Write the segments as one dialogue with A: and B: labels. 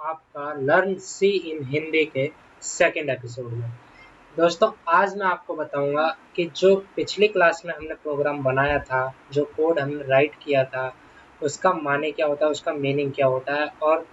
A: आपका लर्न सी इन हिंदी के second episode में। दोस्तों, आज मैं आपको बताऊंगा कि जो पिछली क्लास में हमने प्रोग्राम बनाया था, जो कोड हमने राइट किया था, उसका माने क्या होता है, उसका मीनिंग क्या होता है और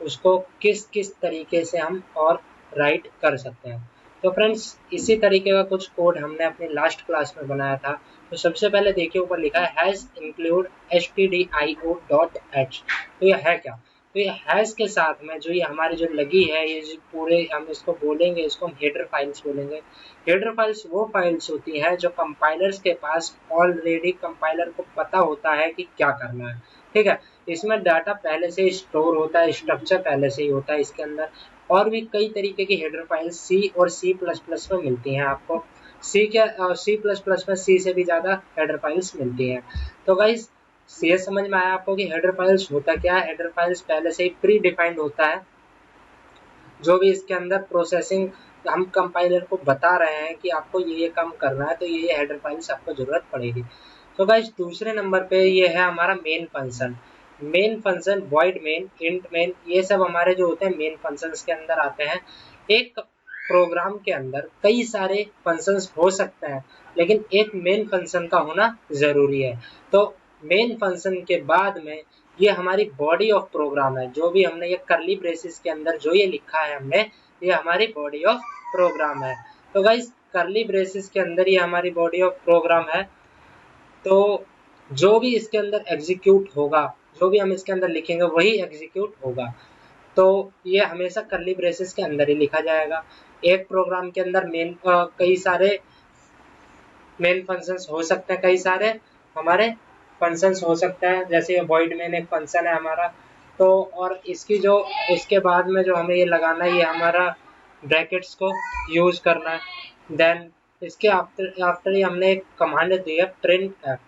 A: उसको किस किस तरीके से हम और राइट कर सकते हैं। तो फ्रेंड्स, इसी तरीके का कुछ कोड हमने अपनी लास्ट क्लास में बनाया था। तो सबसे पहले देखिए, ऊपर लिखा है हैज़ इंक्लूड stdio.h। तो ये है क्या? तो ये हैज़ के साथ में जो ये हमारी जो लगी है, ये जो पूरे हम इसको बोलेंगे, इसको हम हेडर फाइल्स बोलेंगे। हेडर फाइल्स वो फाइल्स होती हैं जो कंपाइलर्स के पास ऑलरेडी कंपाइलर को पता होता है कि क्या करना है। ठीक है, इसमें डाटा पहले से ही स्टोर होता है, स्ट्रक्चर पहले से ही होता है इसके अंदर। और भी कई तरीके की हेडर फाइल्स सी और सी प्लस प्लस में मिलती हैं आपको। सी प्लस प्लस में सी से भी ज़्यादा हेडर फाइल्स मिलती हैं। तो गाइज, ये समझ में आया आपको कि हेडर फाइल्स होता क्या है। हेडर फाइल्स पहले से ही प्री डिफाइंड होता है, जो भी इसके अंदर प्रोसेसिंग हम कंपाइलर को बता रहे हैं कि आपको ये काम करना है, तो ये हेडर फाइल्स आपको ज़रूरत पड़ेगी। तो गाइज, दूसरे नंबर पे ये है हमारा main function. Main function, void main, int main, ये सब हमारे जो होते हैं मेन फंक्शंस के अंदर आते हैं। एक प्रोग्राम के अंदर कई सारे फंक्शंस हो सकते हैं, लेकिन एक मेन फंक्शन का होना ज़रूरी है। तो मेन फंक्शन के बाद में ये हमारी बॉडी ऑफ प्रोग्राम है। जो भी हमने ये करली ब्रेसेस के अंदर जो ये लिखा है हमने, ये हमारी बॉडी ऑफ प्रोग्राम है। तो गाइस, करली ब्रेसेस के अंदर ये हमारी बॉडी ऑफ प्रोग्राम है। तो जो भी इसके अंदर एग्जीक्यूट होगा, जो भी हम इसके अंदर लिखेंगे वही एग्जीक्यूट होगा। तो ये हमेशा करली ब्रेसेस के अंदर ही लिखा जाएगा। एक प्रोग्राम के अंदर कई सारे मेन फंक्शंस हो सकते हैं, कई सारे हमारे फंक्शंस हो सकते हैं। जैसे वॉइड मेन एक फंक्शन है हमारा। तो और इसकी जो इसके बाद में जो हमें ये लगाना है, ये हमारा ब्रैकेट्स को यूज करना है। देन इसके आफ्टर ही हमने एक कमांड दी है प्रिंट एफ।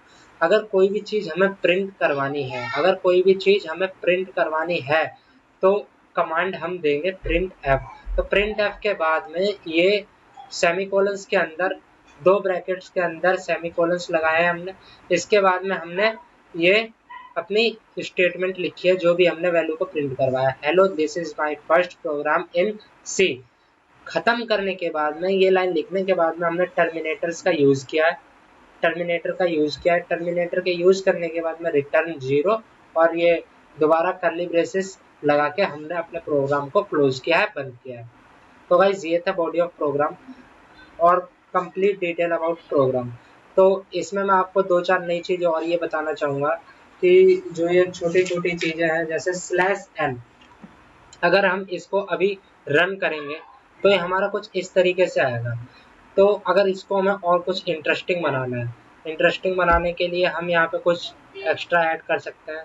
A: अगर कोई भी चीज़ हमें प्रिंट करवानी है, अगर कोई भी चीज़ हमें प्रिंट करवानी है, तो कमांड हम देंगे प्रिंट एफ। तो प्रिंट एफ के बाद में ये सेमीकोलंस के अंदर, दो ब्रैकेट्स के अंदर सेमीकोलंस लगाए हैं हमने। इसके बाद में हमने ये अपनी स्टेटमेंट लिखी है, जो भी हमने वैल्यू को प्रिंट करवाया। Hello, this is my first program in C. खत्म करने के बाद में, ये लाइन लिखने के बाद में हमने टर्मिनेटर्स का यूज किया है। टर्मिनेटर का यूज किया है। टर्मिनेटर के यूज करने के बाद में रिटर्न 0 और ये दोबारा करली ब्रेसेस लगा के हमने अपने प्रोग्राम को क्लोज किया है, बंद किया है। तो गाइस, ये था बॉडी ऑफ प्रोग्राम और कंप्लीट डिटेल अबाउट प्रोग्राम। तो इसमें मैं आपको दो चार नई चीज़ें और ये बताना चाहूँगा कि जो ये छोटी छोटी चीज़ें हैं, जैसे /n, अगर हम इसको अभी रन करेंगे तो ये हमारा कुछ इस तरीके से आएगा। तो अगर इसको हमें और कुछ इंटरेस्टिंग बनाना है, इंटरेस्टिंग बनाने के लिए हम यहाँ पे कुछ एक्स्ट्रा ऐड कर सकते हैं।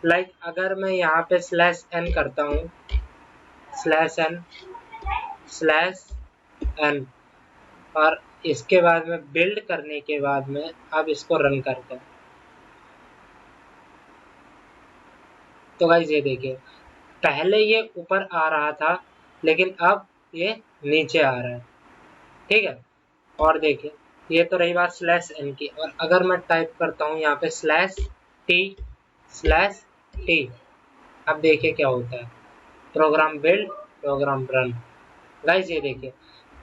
A: लाइक अगर मैं यहाँ पे /n करता हूँ, /n, और इसके बाद में बिल्ड करने के बाद में अब इसको रन करते हैं। तो गाइस, ये देखिए, पहले ये ऊपर आ रहा था, लेकिन अब ये नीचे आ रहा है। ठीक है, और देखिए, ये तो रही बात /n की। और अगर मैं टाइप करता हूँ यहाँ पे /t, अब देखिए क्या होता है। Program build, program run. Guys, ये देखिए,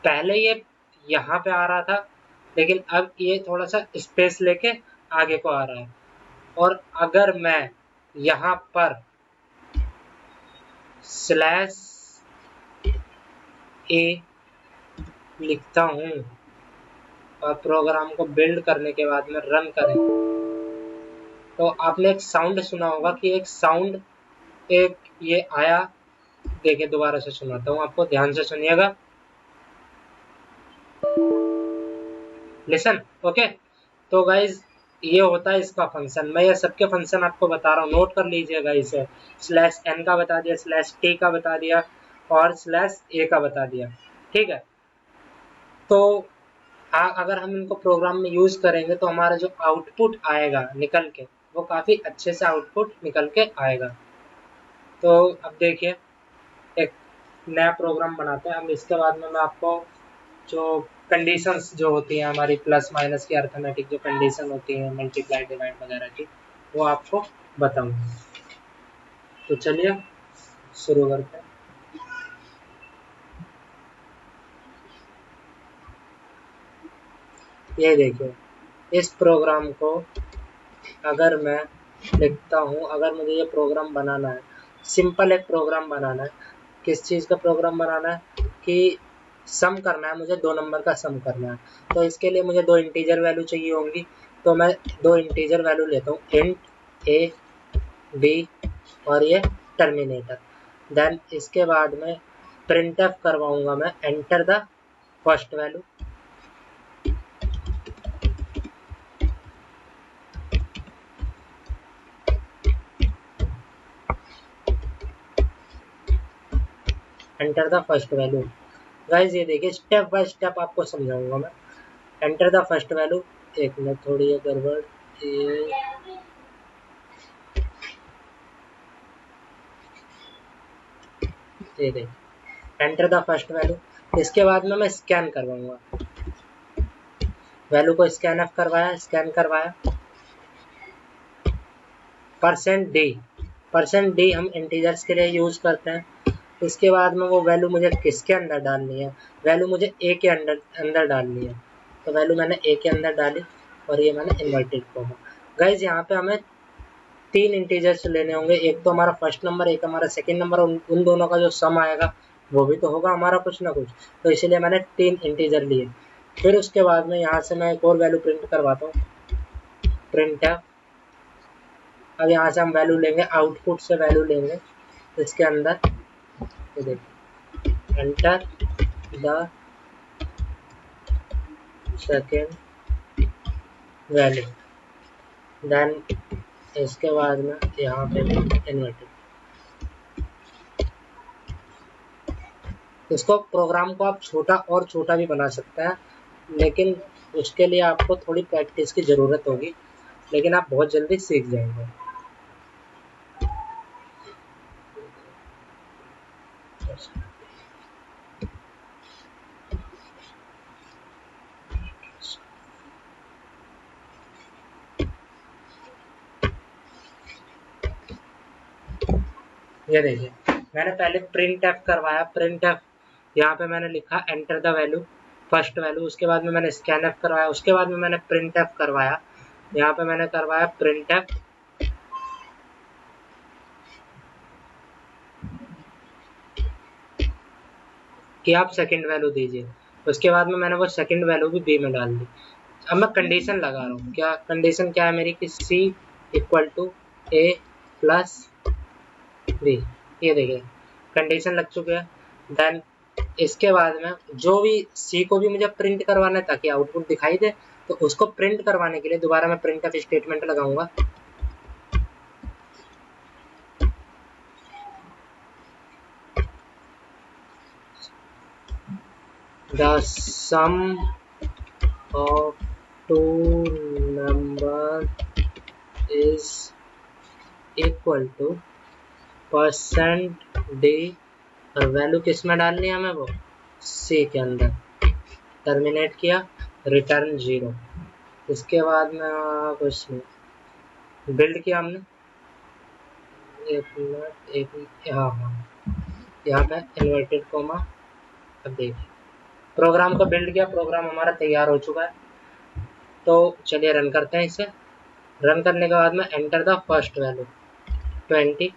A: पहले ये यहाँ पे आ रहा था, लेकिन अब ये थोड़ा सा स्पेस लेके आगे को आ रहा है। और अगर मैं यहाँ पर /a लिखता हूँ और प्रोग्राम को बिल्ड करने के बाद में रन करें, तो आपने एक साउंड सुना होगा कि एक साउंड एक ये आया। देखिए, दोबारा से सुनाता हूँ आपको, ध्यान से सुनिएगा। Listen, okay. तो गाइज, ये होता है इसका फंक्शन। मैं ये सबके फंक्शन आपको बता रहा हूँ, नोट कर लीजिएगा इसे। /n का बता दिया, /t का बता दिया और /a का बता दिया। ठीक है, तो अगर हम इनको प्रोग्राम में यूज करेंगे तो हमारा जो आउटपुट आएगा निकल के, वो काफ़ी अच्छे से आउटपुट निकल के आएगा। तो अब देखिए, एक नया प्रोग्राम बनाते हैं हम। इसके बाद में मैं आपको जो कंडीशंस जो होती हैं हमारी प्लस माइनस की, अर्थमेटिक जो कंडीशन होती हैं, मल्टीप्लाई डिवाइड वगैरह की, वो आपको बताऊंगा। तो चलिए शुरू करते हैं। ये देखिए, इस प्रोग्राम को अगर मैं लिखता हूँ, अगर मुझे ये प्रोग्राम बनाना है, सिंपल एक प्रोग्राम बनाना है। किस चीज़ का प्रोग्राम बनाना है कि सम करना है, मुझे 2 नंबर का सम करना है। तो इसके लिए मुझे 2 इंटीजर वैल्यू चाहिए होंगी। तो मैं 2 इंटीजर वैल्यू लेता हूँ, इंट ए बी और ये टर्मिनेटर। देन इसके बाद में प्रिंटफ करवाऊंगा मैं, enter the first value. Enter the first value. Guys ये देखिए, स्टेप बाय स्टेप आपको समझाऊंगा मैं। Enter the first value. एक मिनट, थोड़ी ये गड़बड़, ये देखिए, एंटर द फर्स्ट वैल्यू। इसके बाद में मैं स्कैन करवाऊंगा, वैल्यू को स्कैन एफ करवाया, स्कैन करवाया। परसेंट डी हम इंटीजर्स के लिए यूज करते हैं। इसके बाद में वो वैल्यू मुझे किसके अंदर डालनी है, वैल्यू मुझे ए के अंदर डालनी है। तो वैल्यू मैंने ए के अंदर डाली और ये मैंने इन्वर्टेड कॉमा। गाइज यहाँ पे हमें 3 इंटीजर्स लेने होंगे, एक तो हमारा फर्स्ट नंबर, एक हमारा सेकंड नंबर। उन दोनों का जो सम आएगा वो भी तो होगा हमारा कुछ ना कुछ। तो इसीलिए मैंने 3 इंटीजर लिए। फिर उसके बाद में यहाँ से मैं एक और वैल्यू प्रिंट करवाता हूँ, प्रिंट है। अब यहाँ से हम वैल्यू लेंगे, आउटपुट से वैल्यू लेंगे इसके अंदर। ये देखिए, enter the second value. Then इसके बाद में यहाँ पे इन्वर्टेड। इसको प्रोग्राम को आप छोटा और छोटा भी बना सकते हैं, लेकिन उसके लिए आपको थोड़ी प्रैक्टिस की ज़रूरत होगी, लेकिन आप बहुत जल्दी सीख जाएंगे। ये देखिए, मैंने पहले प्रिंट एफ करवाया। प्रिंट एफ यहाँ पे मैंने लिखा enter the value, first value. उसके बाद में मैंने स्कैन एफ करवाया, उसके बाद में मैंने प्रिंट एफ करवाया। यहाँ पे मैंने करवाया प्रिंट एफ कि आप सेकंड वैल्यू दीजिए। उसके बाद में मैंने वो सेकंड वैल्यू भी बी में डाल दी। अब मैं कंडीशन लगा रहा हूँ, क्या कंडीशन क्या है मेरी कि C equal to A plus B. ये देखिए, कंडीशन लग चुकी है। देन इसके बाद में जो भी सी को भी मुझे प्रिंट करवाना है ताकि आउटपुट दिखाई दे, तो उसको प्रिंट करवाने के लिए दोबारा मैं प्रिंट एफ स्टेटमेंट लगाऊंगा। The sum of two number is equal to percent d, और वैल्यू किस में डालनी है हमें, वो सी के अंदर। टर्मिनेट किया, रिटर्न 0। इसके बाद में कुछ नहीं, बिल्ड किया हमने। एक मिनट, हाँ हाँ, यहाँ पे इन्वर्टेड कोमा। अब देखिए, प्रोग्राम को बिल्ड किया, प्रोग्राम हमारा तैयार हो चुका है। तो चलिए रन करते हैं इसे। रन करने के बाद में enter the first value 20,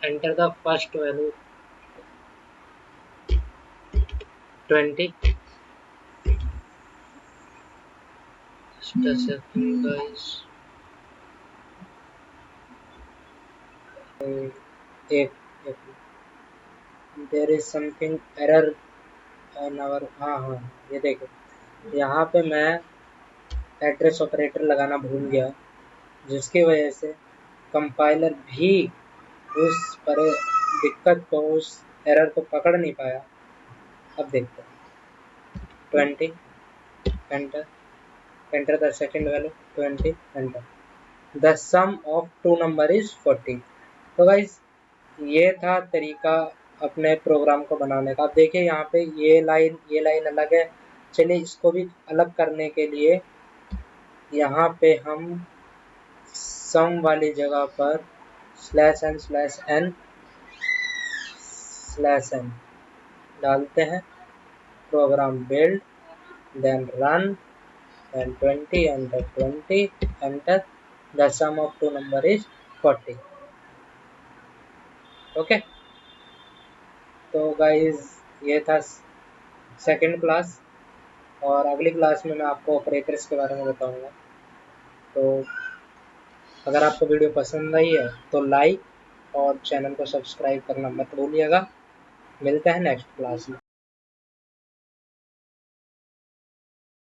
A: enter the first value 20। Just a second, guys. एक there is something error on our, हाँ हाँ, ये देखो, यहाँ पे मैं एड्रेस ऑपरेटर लगाना भूल गया, जिसकी वजह से कंपाइलर भी उस पर दिक्कत को, उस एरर को पकड़ नहीं पाया। अब देखते हैं, 20 enter, enter the second value 20 enter, the sum of two number is 40। तो गाइस ये था तरीका अपने प्रोग्राम को बनाने का। आप देखिए यहाँ पे ये लाइन अलग है। चलिए इसको भी अलग करने के लिए यहाँ पे हम सम वाली जगह पर /n/n/n डालते हैं, program build, then run, and 20 enter 20, enter. The sum of two number is 40. Okay, तो गाइज ये था सेकंड क्लास, और अगली क्लास में मैं आपको ऑपरेटर्स के बारे में बताऊंगा। तो अगर आपको वीडियो पसंद आई है तो लाइक और चैनल को सब्सक्राइब करना मत भूलिएगा। मिलते हैं नेक्स्ट क्लास में।